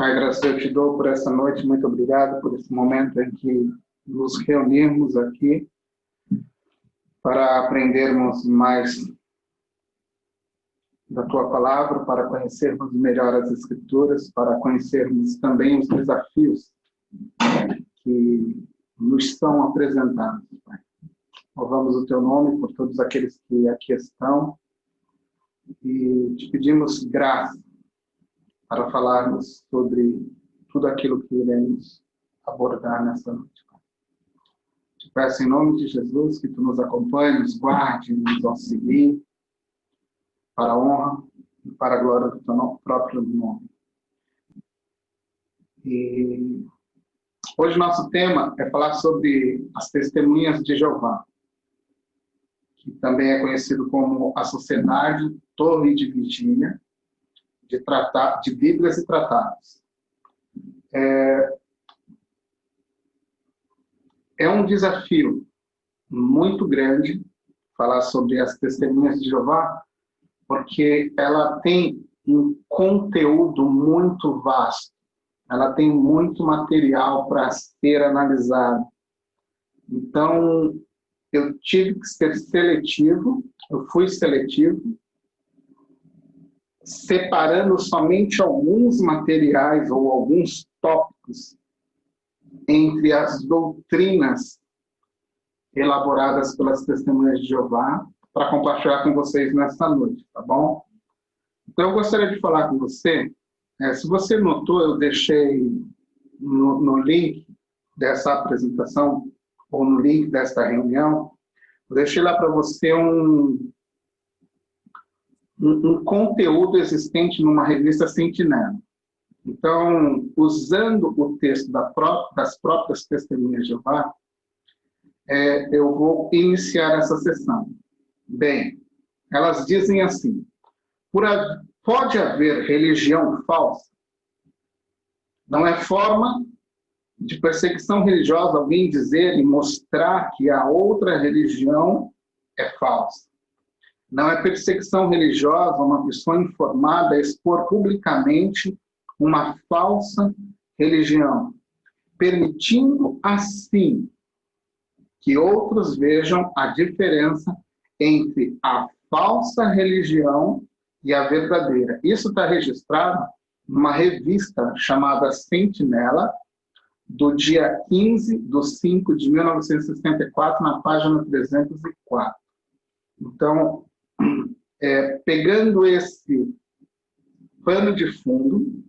Pai, graças eu te dou por essa noite, muito obrigado por esse momento em que nos reunimos aqui para aprendermos mais da Tua Palavra, para conhecermos melhor as Escrituras, para conhecermos também os desafios que nos são apresentados, Pai. Louvamos o Teu nome por todos aqueles que aqui estão e te pedimos graça para falarmos sobre tudo aquilo que iremos abordar nessa noite. Te peço em nome de Jesus que Tu nos acompanhe, nos guarde, nos auxilie, para a honra e para a glória do Teu próprio nome. E hoje nosso tema é falar sobre as testemunhas de Jeová, que também é conhecido como a Sociedade Torre de Vigília, de Bíblias e Tratados. É um desafio muito grande falar sobre as testemunhas de Jeová, porque ela tem um conteúdo muito vasto, ela tem muito material para ser analisado. Então, eu tive que ser seletivo, eu fui seletivo, separando somente alguns materiais ou alguns tópicos entre as doutrinas elaboradas pelas Testemunhas de Jeová para compartilhar com vocês nesta noite, tá bom? Então, eu gostaria de falar com você, se você notou, eu deixei no link dessa apresentação, ou no link desta reunião, eu deixei lá para você um conteúdo existente numa revista Sentinela. Então, usando o texto das próprias Testemunhas de Jeová, eu vou iniciar essa sessão. Bem, elas dizem assim: pode haver religião falsa? Não é forma de perseguição religiosa alguém dizer e mostrar que a outra religião é falsa. Não é perseguição religiosa uma pessoa informada expor publicamente uma falsa religião, permitindo assim que outros vejam a diferença entre a falsa religião e a verdadeira. Isso está registrado numa revista chamada Sentinela, do dia 15/5/1964, na página 304. Então, pegando esse pano de fundo,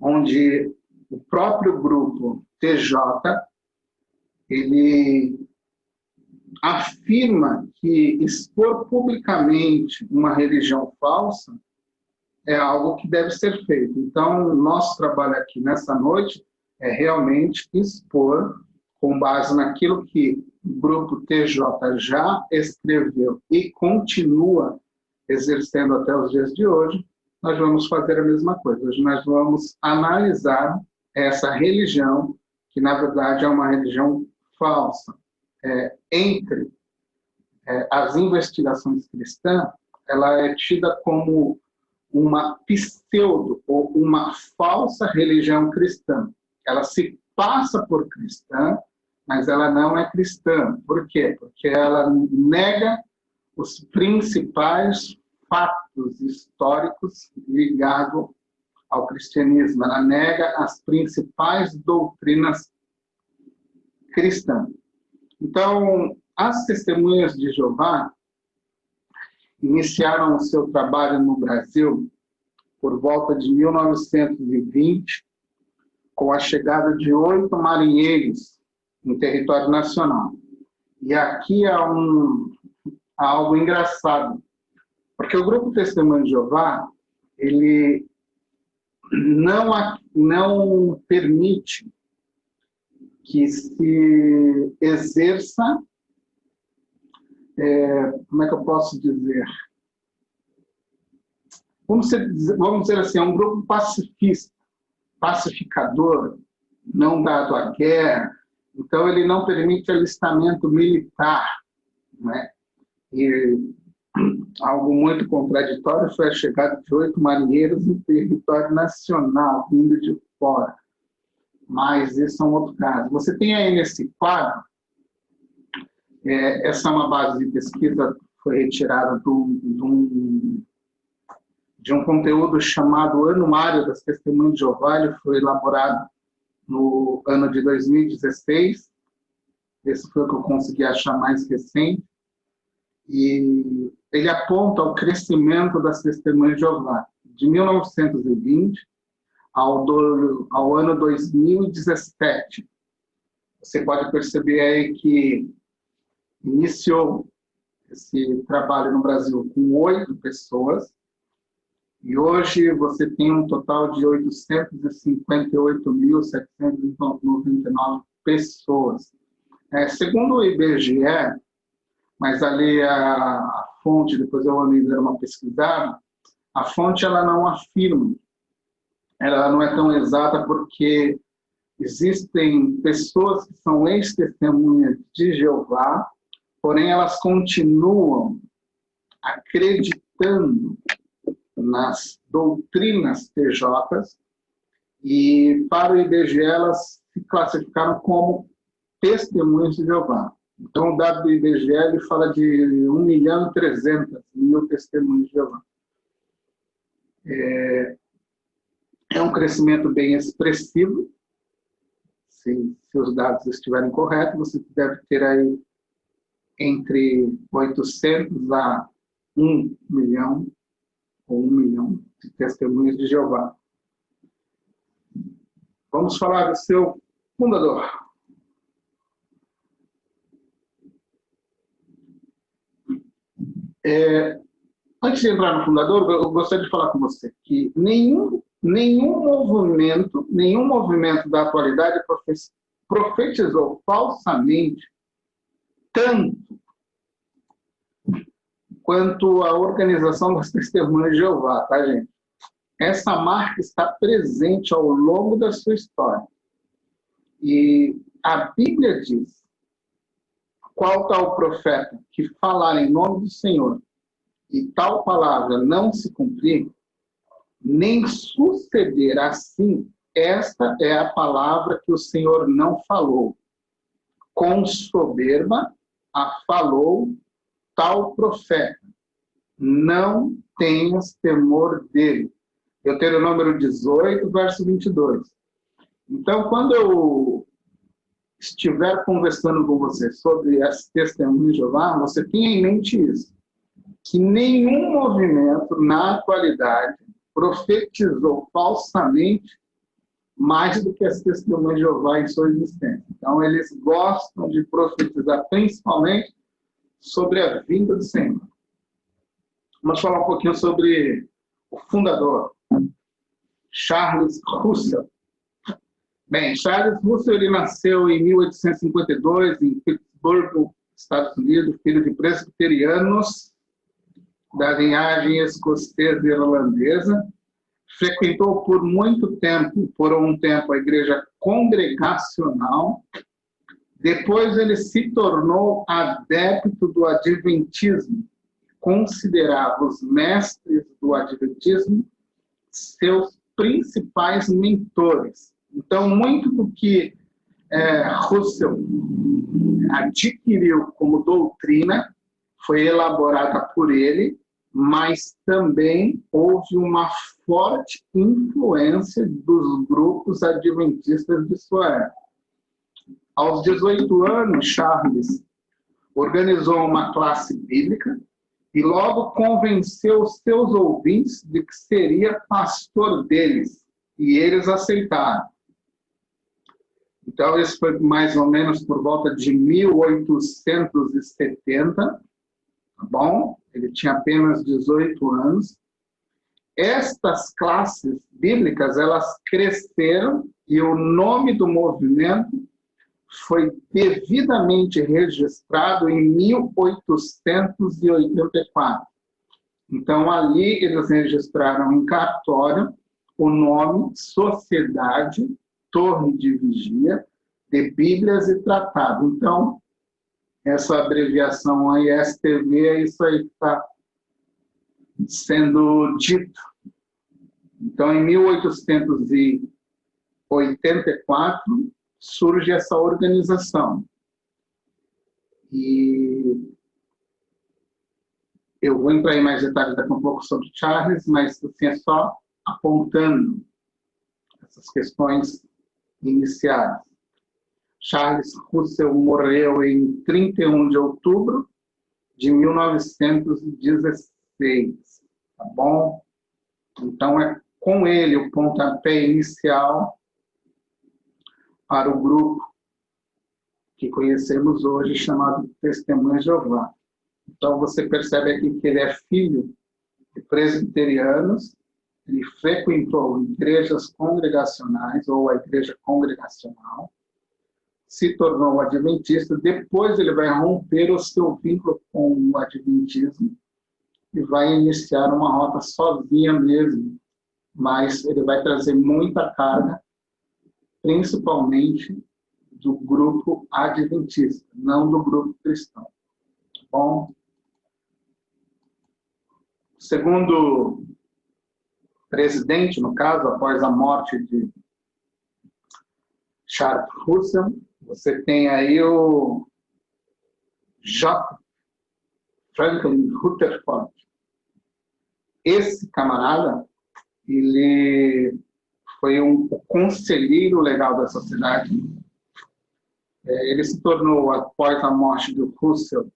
onde o próprio grupo TJ, ele afirma que expor publicamente uma religião falsa é algo que deve ser feito. Então, o nosso trabalho aqui nessa noite é realmente expor, com base naquilo que o grupo TJ já escreveu e continua exercendo até os dias de hoje, nós vamos fazer a mesma coisa. Hoje nós vamos analisar essa religião, que na verdade é uma religião falsa. Entre as investigações cristãs, ela é tida como uma pseudo ou uma falsa religião cristã. Ela se passa por cristã, mas ela não é cristã. Por quê? Porque ela nega os principais fatos históricos ligados ao cristianismo. Ela nega as principais doutrinas cristãs. Então, as Testemunhas de Jeová iniciaram o seu trabalho no Brasil por volta de 1920, com a chegada de 8 marinheiros em território nacional. E aqui há algo engraçado, porque o grupo Testemunhas de Jeová, ele não permite que se exerça, como é que eu posso dizer? Vamos dizer assim, é um grupo pacifista, pacificador, não dado à guerra. Então, ele não permite alistamento militar, né? E algo muito contraditório foi a chegada de 8 marinheiros em território nacional, vindo de fora. Mas isso é um outro caso. Você tem aí nesse quadro, essa é uma base de pesquisa, foi retirada de um conteúdo chamado Anuário das Testemunhas de Jeová, ele foi elaborado no ano de 2016, esse foi o que eu consegui achar mais recente, e ele aponta o crescimento das Testemunhas de Jeová, de 1920 ao ano 2017. Você pode perceber aí que iniciou esse trabalho no Brasil com 8 pessoas, e hoje você tem um total de 858.799 pessoas. Segundo o IBGE, mas ali a fonte, depois eu vou dar uma pesquisada, a fonte ela não afirma, ela não é tão exata porque existem pessoas que são ex-testemunhas de Jeová, porém elas continuam acreditando nas doutrinas TJs, e para o IBGE elas se classificaram como testemunhas de Jeová. Então o dado do IBGE ele fala de 1.300.000 testemunhas de Jeová. É um crescimento bem expressivo. Se os dados estiverem corretos, você deve ter aí entre 800 a 1 milhão ou 1 milhão de testemunhas de Jeová. Vamos falar do seu fundador. Antes de entrar no fundador, eu gostaria de falar com você que nenhum movimento da atualidade profetizou falsamente tanto quanto a organização das Testemunhas de Jeová, tá, gente? Essa marca está presente ao longo da sua história. E a Bíblia diz: qual tal profeta que falar em nome do Senhor e tal palavra não se cumprir, nem suceder assim, esta é a palavra que o Senhor não falou. Com soberba a falou tal profeta. Não tenhas temor dele. Deuteronômio 18, verso 22. Então, quando eu estiver conversando com você sobre as testemunhas de Jeová, você tenha em mente isso, que nenhum movimento na atualidade profetizou falsamente mais do que as testemunhas de Jeová em sua existência. Então, eles gostam de profetizar principalmente sobre a vinda do Senhor. Vamos falar um pouquinho sobre o fundador, Charles Russell. Bem, Charles Russell ele nasceu em 1852 em Pittsburgh, Estados Unidos, filho de presbiterianos da linhagem escocesa e irlandesa. Frequentou por um tempo, a igreja congregacional. Depois ele se tornou adepto do adventismo. Considerava os mestres do adventismo seus principais mentores. Então, muito do que Russell adquiriu como doutrina foi elaborada por ele, mas também houve uma forte influência dos grupos adventistas de sua época. Aos 18 anos, Charles organizou uma classe bíblica e logo convenceu os seus ouvintes de que seria pastor deles, e eles aceitaram. Então, isso foi mais ou menos por volta de 1870, tá bom? Ele tinha apenas 18 anos. Estas classes bíblicas, elas cresceram e o nome do movimento foi devidamente registrado em 1884. Então, ali eles registraram em cartório o nome Sociedade Torre de Vigia de Bíblias e Tratado. Então, essa abreviação aí, STV, é isso aí que está sendo dito. Então, em 1884, surge essa organização. E eu vou entrar em mais detalhes daqui a um pouco sobre Charles, mas assim, é só apontando essas questões iniciais. Charles Russell morreu em 31 de outubro de 1916, tá bom? Então, é com ele o pontapé inicial para o grupo que conhecemos hoje, chamado Testemunhas de Jeová. Então, você percebe aqui que ele é filho de presbiterianos, ele frequentou igrejas congregacionais, ou a igreja congregacional, se tornou adventista, depois ele vai romper o seu vínculo com o adventismo e vai iniciar uma rota sozinha mesmo, mas ele vai trazer muita carga, principalmente do grupo adventista, não do grupo cristão. Bom, o segundo presidente, no caso, após a morte de Charles Russell, você tem aí o J. Franklin Rutherford. Esse camarada, ele foi o conselheiro legal da sociedade. Ele se tornou, após a morte do Russell,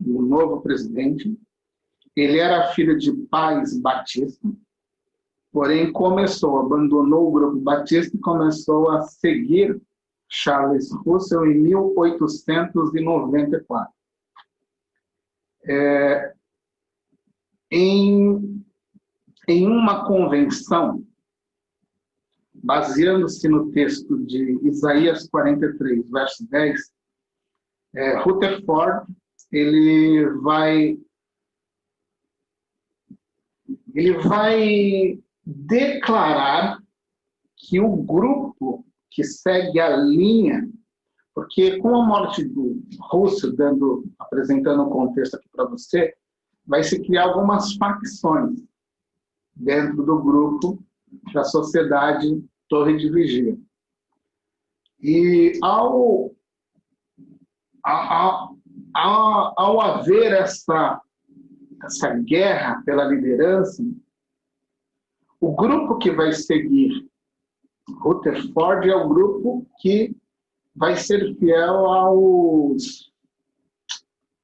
o novo presidente. Ele era filho de pais batistas, porém abandonou o grupo batista e começou a seguir Charles Russell em 1894. Em uma convenção, baseando-se no texto de Isaías 43, verso 10, Rutherford ele vai declarar que o grupo que segue a linha, porque com a morte do Russell, apresentando o contexto aqui para você, vai se criar algumas facções dentro do grupo da Sociedade Torre de Vigia. E ao haver essa guerra pela liderança, o grupo que vai seguir Rutherford é o grupo que vai ser fiel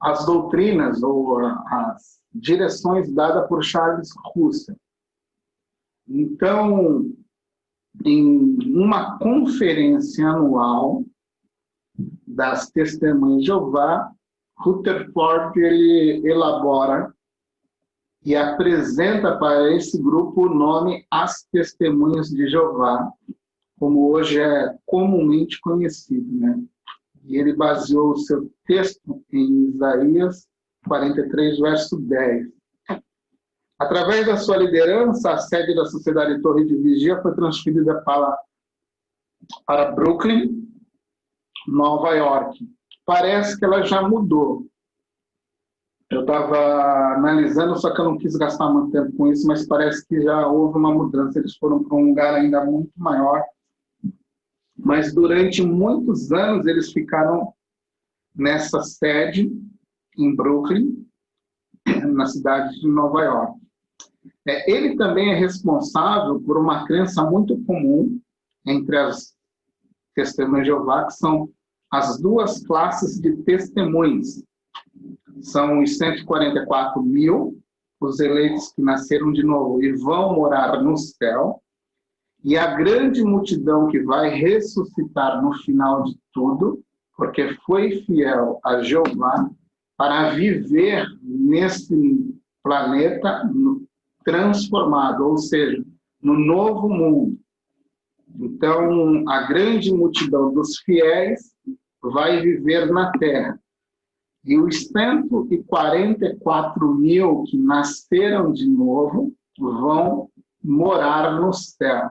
às doutrinas ou às direções dadas por Charles Russell. Então, em uma conferência anual das Testemunhas de Jeová, Rutherford ele elabora e apresenta para esse grupo o nome As Testemunhas de Jeová, como hoje é comumente conhecido, né? E ele baseou o seu texto em Isaías 43, verso 10. Através da sua liderança, a sede da Sociedade Torre de Vigia foi transferida para Brooklyn, Nova York. Parece que ela já mudou. Eu estava analisando, só que eu não quis gastar muito tempo com isso, mas parece que já houve uma mudança. Eles foram para um lugar ainda muito maior. Mas durante muitos anos eles ficaram nessa sede em Brooklyn, na cidade de Nova York. Ele também é responsável por uma crença muito comum entre as Testemunhas de Jeová, que são as duas classes de testemunhas. São os 144 mil, os eleitos que nasceram de novo e vão morar no céu, e a grande multidão que vai ressuscitar no final de tudo, porque foi fiel a Jeová, para viver nesse planeta transformado, ou seja, no novo mundo. Então, a grande multidão dos fiéis vai viver na Terra. E os 144 mil que nasceram de novo vão morar no céu.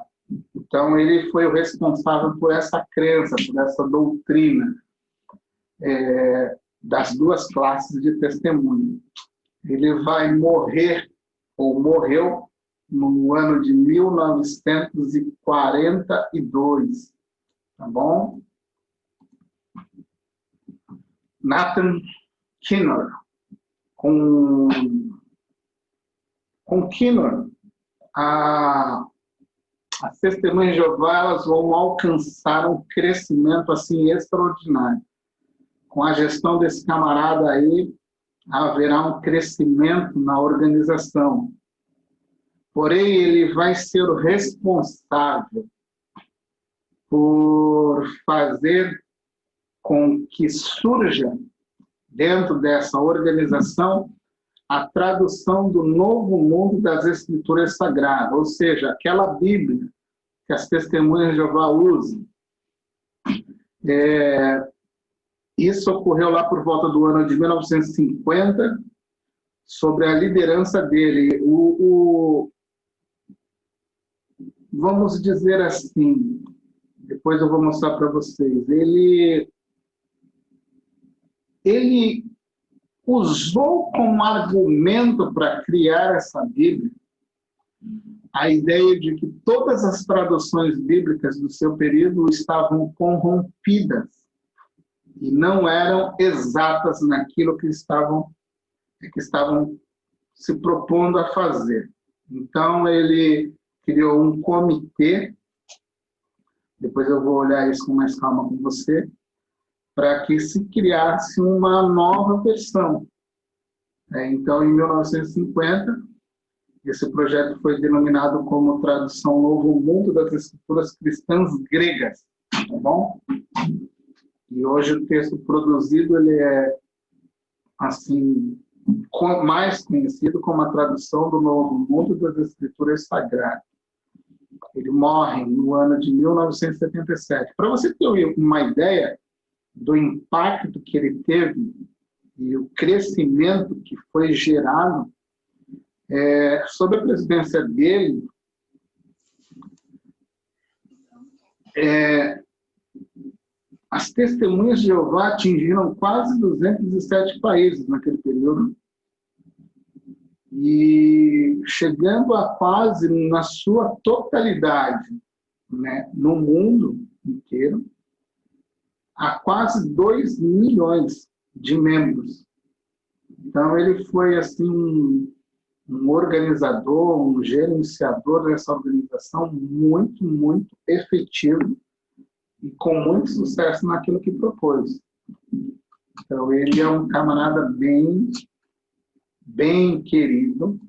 Então, ele foi o responsável por essa crença, por essa doutrina das duas classes de testemunho. Ele vai morrer ou morreu no ano de 1942, tá bom? Nathan Kinner. Com Kinner, as testemunhas de Jeová, elas vão alcançar um crescimento assim extraordinário. Com a gestão desse camarada aí, haverá um crescimento na organização. Porém, ele vai ser o responsável por fazer com que surja dentro dessa organização a tradução do novo mundo das Escrituras Sagradas, ou seja, aquela Bíblia que as testemunhas de Jeová usam. Isso ocorreu lá por volta do ano de 1950, sobre a liderança dele. Vamos dizer assim, depois eu vou mostrar para vocês, ele usou como argumento para criar essa Bíblia a ideia de que todas as traduções bíblicas do seu período estavam corrompidas e não eram exatas naquilo que estavam se propondo a fazer. Então, ele criou um comitê, depois eu vou olhar isso com mais calma com você, para que se criasse uma nova versão. Então, em 1950, esse projeto foi denominado como Tradução Novo Mundo das Escrituras Cristãs Gregas, tá bom? E hoje o texto produzido ele é assim mais conhecido como a tradução do Novo Mundo das Escrituras Sagradas. Ele morre no ano de 1977. Para você ter uma ideia do impacto que ele teve e o crescimento que foi gerado sob a presidência dele, as testemunhas de Jeová atingiram quase 207 países naquele período, e chegando a quase, na sua totalidade, né, no mundo inteiro, a quase 2 milhões de membros. Então, ele foi assim um organizador, um gerenciador dessa organização muito, muito efetivo e com muito sucesso naquilo que propôs. Então, ele é um camarada bem querido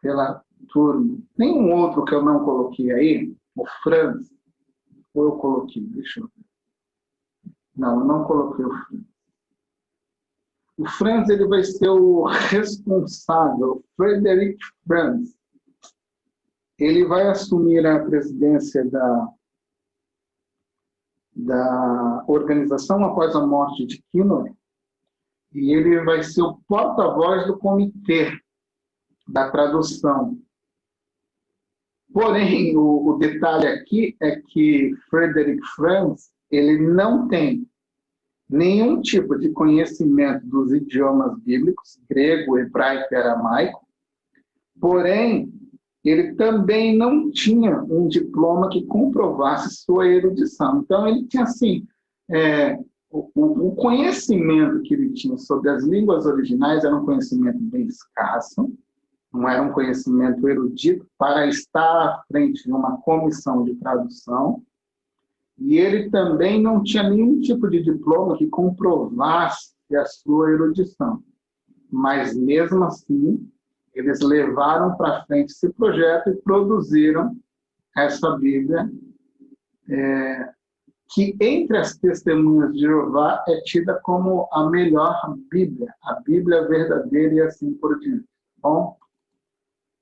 pela turma. Tem um outro que eu não coloquei aí, o Franz, ou eu coloquei, deixa eu ver. Não, eu não coloquei o Franz. O Franz ele vai ser o responsável, Frederick Franz. Ele vai assumir a presidência da organização após a morte de Kinner, e ele vai ser o porta-voz do comitê da tradução. Porém, o detalhe aqui é que Frederick Franz ele não tem nenhum tipo de conhecimento dos idiomas bíblicos, grego, hebraico e aramaico, porém, ele também não tinha um diploma que comprovasse sua erudição. Então, ele tinha, assim, o conhecimento que ele tinha sobre as línguas originais era um conhecimento bem escasso, não era um conhecimento erudito para estar à frente de uma comissão de tradução, e ele também não tinha nenhum tipo de diploma que comprovasse a sua erudição. Mas, mesmo assim, eles levaram para frente esse projeto e produziram essa Bíblia, que entre as testemunhas de Jeová é tida como a melhor Bíblia, a Bíblia verdadeira e assim por diante. Bom,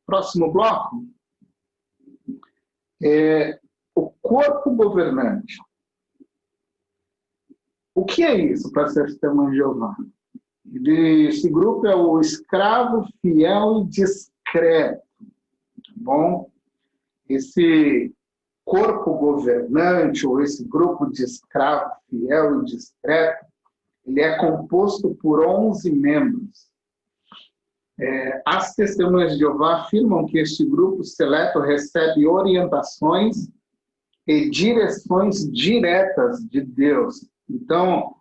próximo bloco é o corpo governante. O que é isso para ser testemunha de Jeová? Esse grupo é o escravo fiel e discreto. Bom, esse corpo governante, ou esse grupo de escravo fiel e discreto, ele é composto por 11 membros. As testemunhas de Jeová afirmam que este grupo seleto recebe orientações e direções diretas de Deus. Então,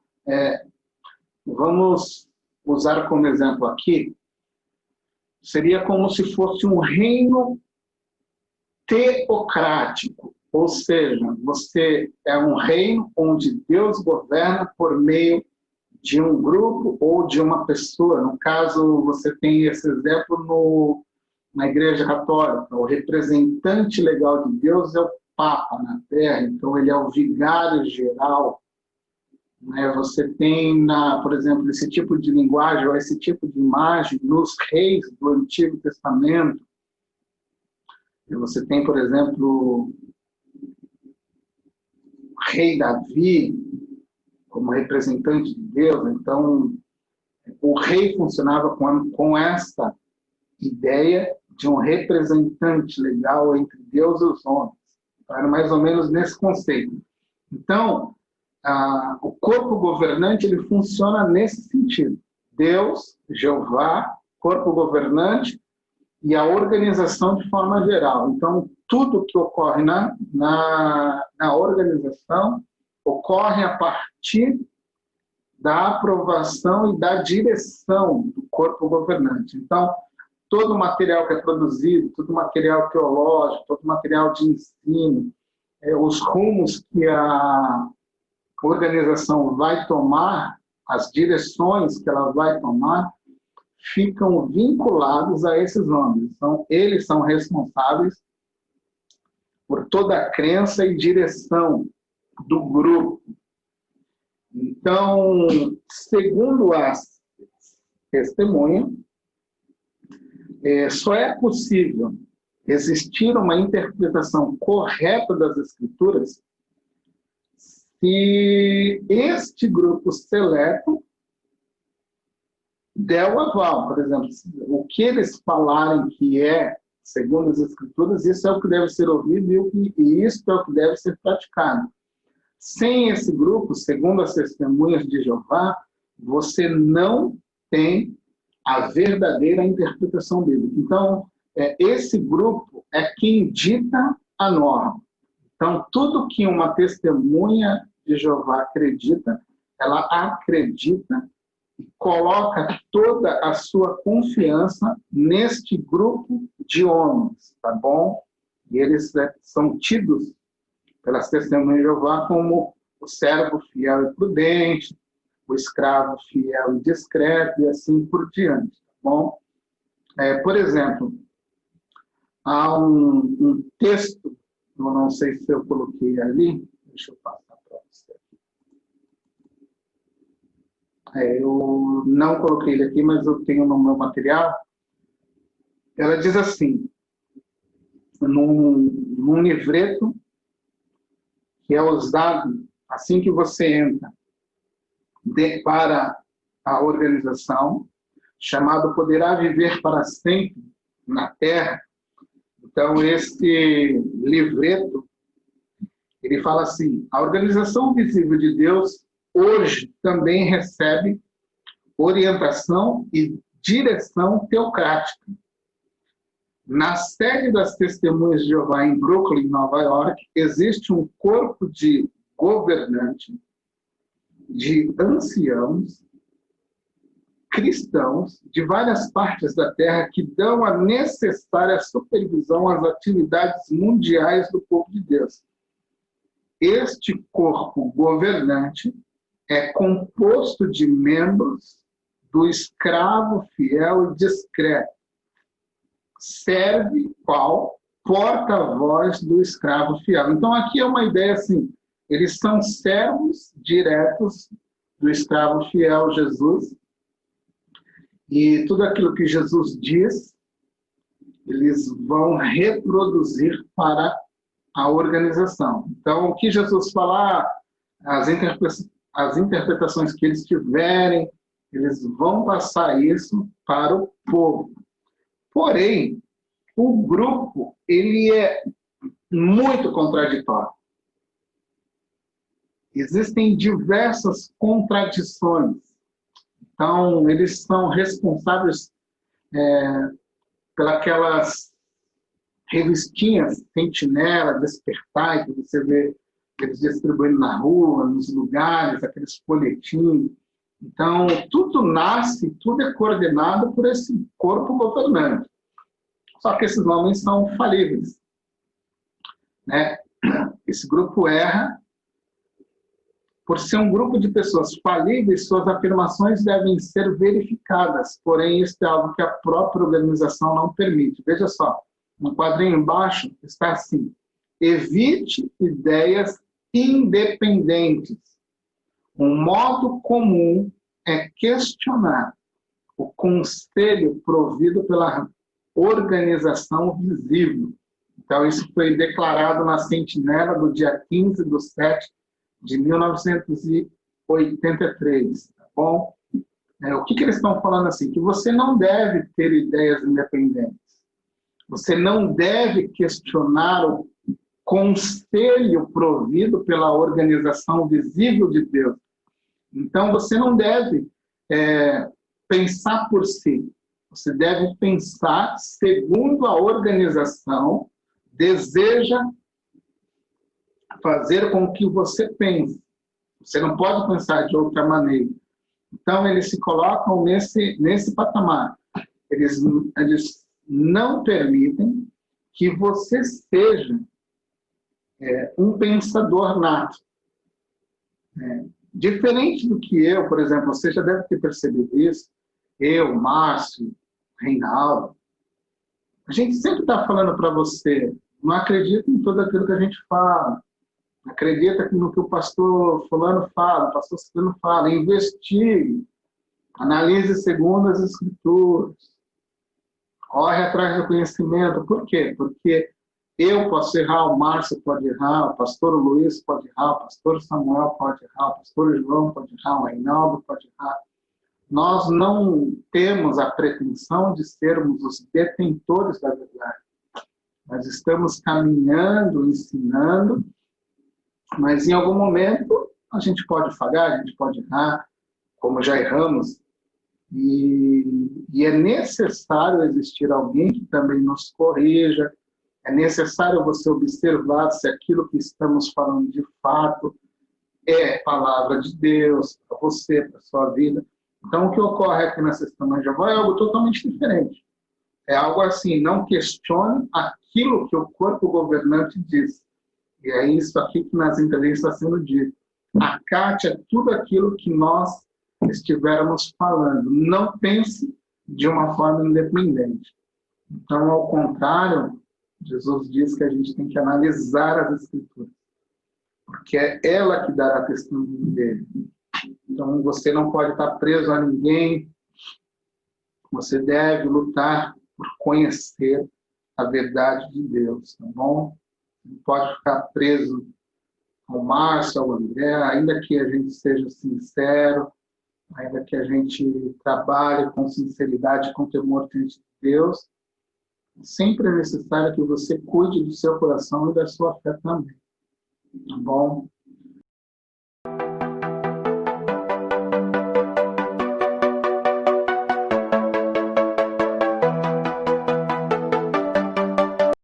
vamos usar como exemplo aqui, seria como se fosse um reino teocrático, ou seja, você é um reino onde Deus governa por meio de um grupo ou de uma pessoa. No caso, você tem esse exemplo na Igreja Católica. O representante legal de Deus é o Papa na Terra, então ele é o vigário geral. Você tem, por exemplo, esse tipo de linguagem ou esse tipo de imagem nos reis do Antigo Testamento. Você tem, por exemplo, o rei Davi como representante de Deus. Então, o rei funcionava com essa ideia de um representante legal entre Deus e os homens. Era mais ou menos nesse conceito. Então, o corpo governante ele funciona nesse sentido. Deus, Jeová, corpo governante e a organização de forma geral. Então, tudo que ocorre na organização ocorre a partir da aprovação e da direção do corpo governante. Então, todo o material que é produzido, todo o material teológico, todo o material de ensino, os rumos que a organização vai tomar, as direções que ela vai tomar, ficam vinculados a esses homens. Então, eles são responsáveis por toda a crença e direção do grupo. Então, segundo as testemunhas, só é possível existir uma interpretação correta das Escrituras se este grupo seleto der o aval. Por exemplo, o que eles falarem que é, segundo as Escrituras, isso é o que deve ser ouvido e isso é o que deve ser praticado. Sem esse grupo, segundo as testemunhas de Jeová, você não tem a verdadeira interpretação bíblica. Então, esse grupo é quem dita a norma. Então, tudo que uma testemunha de Jeová acredita, ela acredita e coloca toda a sua confiança neste grupo de homens, tá bom? E eles são tidos pelas testemunhas de Jeová como o servo fiel e prudente, o escravo fiel e discreto, e assim por diante. Tá bom? Por exemplo, há um texto, eu não sei se eu coloquei ali, deixa eu passar para você aqui. Eu não coloquei ele aqui, mas eu tenho no meu material. Ela diz assim, num livreto que é usado assim que você entra para a organização, chamado Poderá Viver para Sempre na Terra. Então, esse livreto, ele fala assim, a organização visível de Deus hoje também recebe orientação e direção teocrática. Na sede das Testemunhas de Jeová em Brooklyn, Nova York, existe um corpo de governante, de anciãos, cristãos de várias partes da Terra que dão a necessária supervisão às atividades mundiais do povo de Deus. Este corpo governante é composto de membros do escravo fiel e discreto. Serve qual porta-voz do escravo fiel. Então, aqui é uma ideia assim, eles são servos diretos do escravo fiel Jesus, e tudo aquilo que Jesus diz, eles vão reproduzir para a organização. Então, o que Jesus falar, as interpretações que eles tiverem, eles vão passar isso para o povo. Porém, o grupo ele é muito contraditório. Existem diversas contradições. Então, eles são responsáveis pelas revistinhas Sentinela, Despertar, que você vê eles distribuindo na rua, nos lugares, aqueles folhetins. Então, tudo nasce, tudo é coordenado por esse corpo governante. Só que esses homens são falíveis, né? Esse grupo erra. Por ser um grupo de pessoas falíveis, suas afirmações devem ser verificadas. Porém, isso é algo que a própria organização não permite. Veja só, no quadrinho embaixo está assim: evite ideias independentes. Um modo comum é questionar o conselho provido pela organização visível. Então, isso foi declarado na Sentinela do dia 15/7 de 1983, tá bom? O que eles estão falando assim? Que você não deve ter ideias independentes. Você não deve questionar o conselho provido pela organização visível de Deus. Então, você não deve pensar por si. Você deve pensar segundo a organização deseja fazer com que você pense. Você não pode pensar de outra maneira. Então, eles se colocam nesse patamar. Eles não permitem que você seja um pensador nato. Diferente do que eu, por exemplo, você já deve ter percebido isso, eu, Márcio, Reinaldo, a gente sempre está falando para você, não acredita em tudo aquilo que a gente fala, acredita no que o pastor fulano fala, o pastor fulano fala, investigue, analise segundo as escrituras, corre atrás do conhecimento. Por quê? Porque eu posso errar, o Márcio pode errar, o pastor Luiz pode errar, o pastor Samuel pode errar, o pastor João pode errar, o Reinaldo pode errar. Nós não temos a pretensão de sermos os detentores da verdade. Nós estamos caminhando, ensinando, mas em algum momento a gente pode falhar, a gente pode errar, como já erramos, e é necessário existir alguém que também nos corrija, é necessário você observar se aquilo que estamos falando de fato é palavra de Deus para você, para a sua vida. Então, o que ocorre aqui na Sexta Mãe de Avó é algo totalmente diferente. É algo assim, não questione aquilo que o corpo governante diz. E é isso aqui que nas entrevistas está sendo dito. Acate tudo aquilo que nós estivermos falando. Não pense de uma forma independente. Então, ao contrário, Jesus diz que a gente tem que analisar as Escrituras, porque é ela que dará testemunho dele. Então, você não pode estar preso a ninguém, você deve lutar por conhecer a verdade de Deus, tá bom? Não pode ficar preso ao Márcio, ao André, ainda que a gente seja sincero, ainda que a gente trabalhe com sinceridade, com temor diante de Deus, sempre é necessário que você cuide do seu coração e da sua fé também, tá bom?